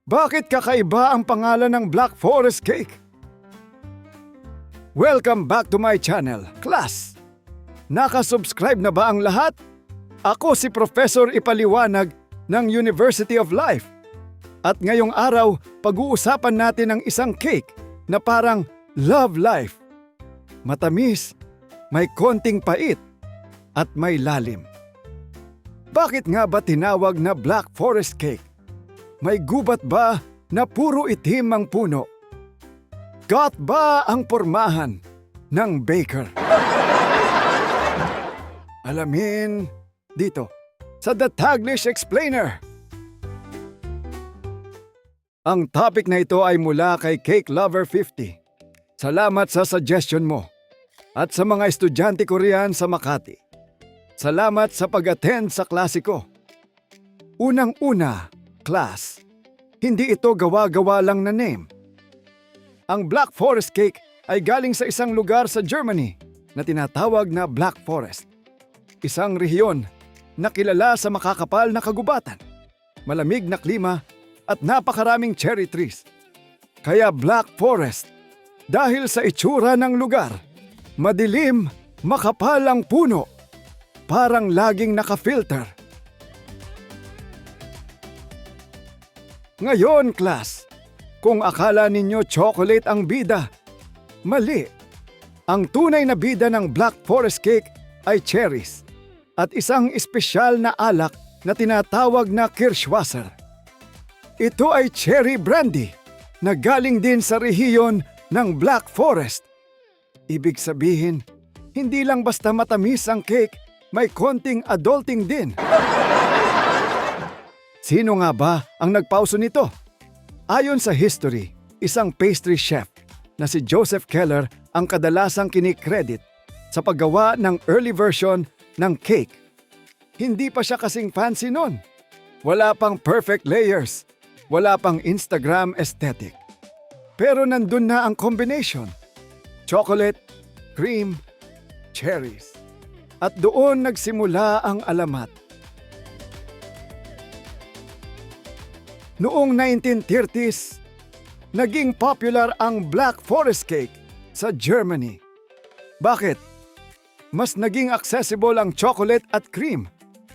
Bakit kakaiba ang pangalan ng Black Forest Cake? Welcome back to my channel, class! Nakasubscribe na ba ang lahat? Ako si Professor Ipaliwanag ng University of Life. At ngayong araw, pag-uusapan natin ang isang cake na parang love life. Matamis, may konting pait, at may lalim. Bakit nga ba tinawag na Black Forest Cake? May gubat ba na puro itim ang puno? Got ba ang pormahan ng baker? Alamin dito sa The Taglish Explainer. Ang topic na ito ay mula kay Cake Lover 50. Salamat sa suggestion mo. At sa mga estudyante ko riyan sa Makati. Salamat sa pag-attend sa klase ko. Unang-una, class, hindi ito gawa-gawa lang na name. Ang Black Forest Cake ay galing sa isang lugar sa Germany na tinatawag na Black Forest. Isang rehiyon na kilala sa makakapal na kagubatan, malamig na klima at napakaraming cherry trees. Kaya Black Forest dahil sa itsura ng lugar, madilim, makapal ang puno, parang laging naka-filter. Ngayon, class, kung akala ninyo chocolate ang bida, mali. Ang tunay na bida ng Black Forest Cake ay cherries at isang espesyal na alak na tinatawag na Kirschwasser. Ito ay cherry brandy na galing din sa rehiyon ng Black Forest. Ibig sabihin, hindi lang basta matamis ang cake, may konting adulting din. Sino nga ba ang nagpauso nito? Ayon sa history, isang pastry chef na si Joseph Keller ang kadalasang kinikredit sa paggawa ng early version ng cake. Hindi pa siya kasing fancy nun. Wala pang perfect layers, wala pang Instagram aesthetic. Pero nandun na ang combination. Chocolate, cream, cherries. At doon nagsimula ang alamat. Noong 1930s, naging popular ang Black Forest Cake sa Germany. Bakit? Mas naging accessible ang chocolate at cream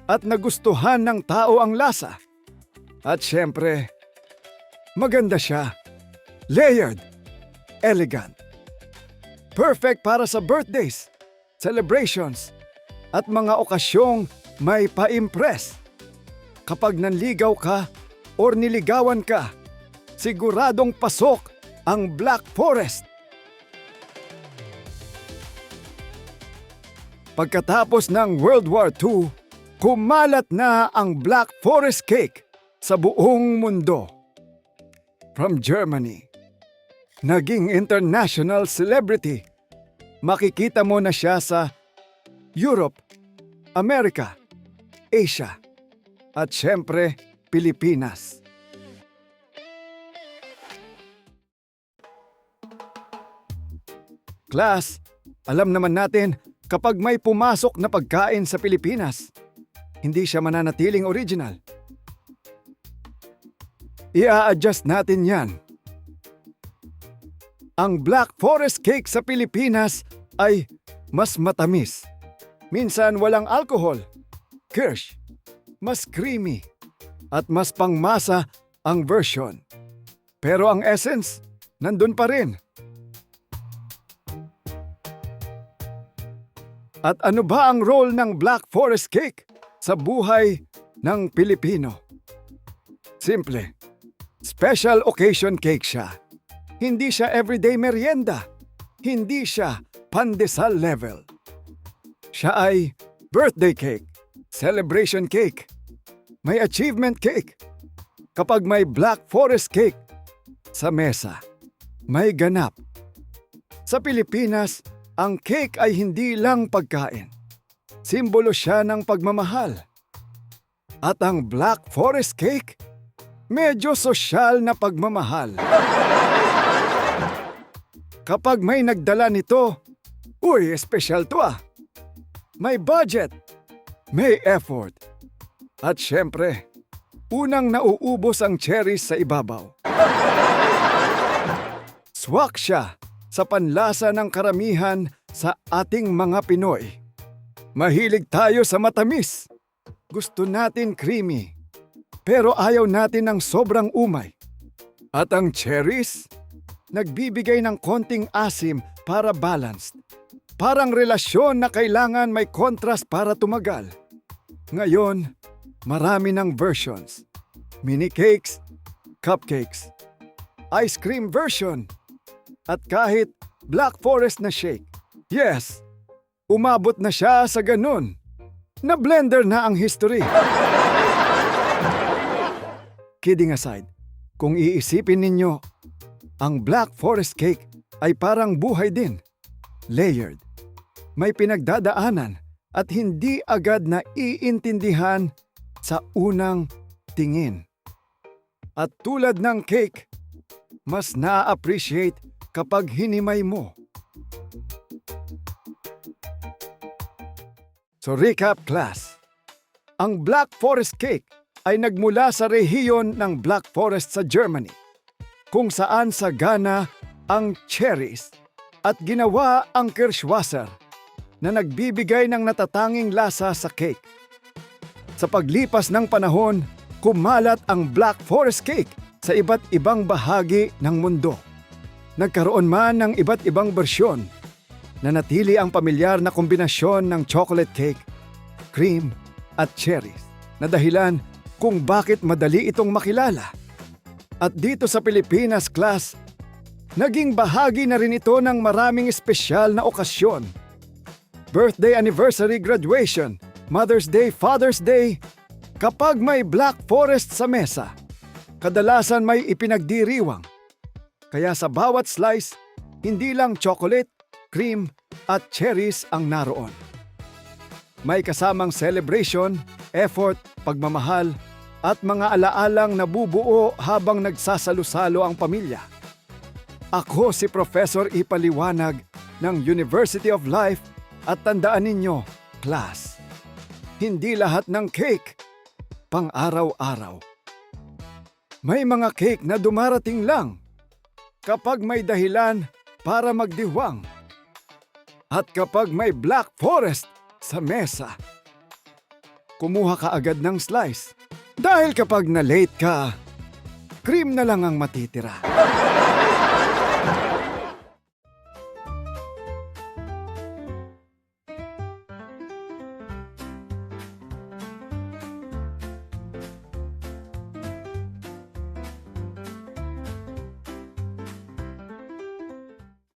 at nagustuhan ng tao ang lasa. At syempre, maganda siya. Layered, elegant. Perfect para sa birthdays, celebrations, at mga okasyong may pa-impress. Kapag nanligaw ka or niligawan ka, siguradong pasok ang Black Forest. Pagkatapos ng World War II, kumalat na ang Black Forest Cake sa buong mundo. From Germany, naging international celebrity. Makikita mo na siya sa Europe, Amerika, Asia, at syempre, Pilipinas. Class, alam naman natin kapag may pumasok na pagkain sa Pilipinas, hindi siya mananatiling original. I-a-adjust natin yan. Ang Black Forest Cake sa Pilipinas ay mas matamis. Minsan walang alcohol, kirsch, mas creamy, at mas pangmasa ang version. Pero ang essence, nandun pa rin. At ano ba ang role ng Black Forest Cake sa buhay ng Pilipino? Simple. Special occasion cake siya. Hindi siya everyday merienda. Hindi siya pandesal level. Siya ay birthday cake, celebration cake, may achievement cake. Kapag may Black Forest Cake sa mesa, may ganap. Sa Pilipinas, ang cake ay hindi lang pagkain. Simbolo siya ng pagmamahal. At ang Black Forest Cake, medyo sosyal na pagmamahal. Kapag may nagdala nito, uy, espesyal to ah. May budget, may effort, at syempre, unang nauubos ang cherries sa ibabaw. Swak siya sa panlasa ng karamihan sa ating mga Pinoy. Mahilig tayo sa matamis. Gusto natin creamy. Pero ayaw natin ng sobrang umay. At ang cherries, nagbibigay ng konting asim para balanced. Parang relasyon na kailangan may contrast para tumagal. Ngayon, marami ng versions. Mini cakes, cupcakes, ice cream version, at kahit Black Forest na shake. Yes, umabot na siya sa ganun. Na-blender na ang history. Kidding aside, kung iisipin ninyo, ang Black Forest cake ay parang buhay din. Layered. May pinagdadaanan at hindi agad na iintindihan sa unang tingin. At tulad ng cake, mas na-appreciate kapag hinimay mo. So recap class, ang Black Forest cake ay nagmula sa rehiyon ng Black Forest sa Germany, kung saan sagana ang cherries at ginawa ang Kirschwasser na nagbibigay ng natatanging lasa sa cake. Sa paglipas ng panahon, kumalat ang Black Forest cake sa iba't ibang bahagi ng mundo. Nagkaroon man ng iba't ibang bersyon, nanatili ang pamilyar na kombinasyon ng chocolate cake, cream at cherries na dahilan kung bakit madali itong makilala. At dito sa Pilipinas, class, naging bahagi na rin ito ng maraming espesyal na okasyon. Birthday, anniversary, graduation, Mother's Day, Father's Day. Kapag may Black Forest sa mesa, kadalasan may ipinagdiriwang. Kaya sa bawat slice, hindi lang chocolate, cream at cherries ang naroon. May kasamang celebration, effort, pagmamahal at mga alaalang nabubuo habang nagsasalo-salo ang pamilya. Ako si Professor Ipaliwanag ng University of Life at tandaan ninyo, class, hindi lahat ng cake pang-araw-araw. May mga cake na dumarating lang kapag may dahilan para magdiwang. At kapag may Black Forest sa mesa, kumuha ka agad ng slice. Dahil kapag na-late ka, cream na lang ang matitira.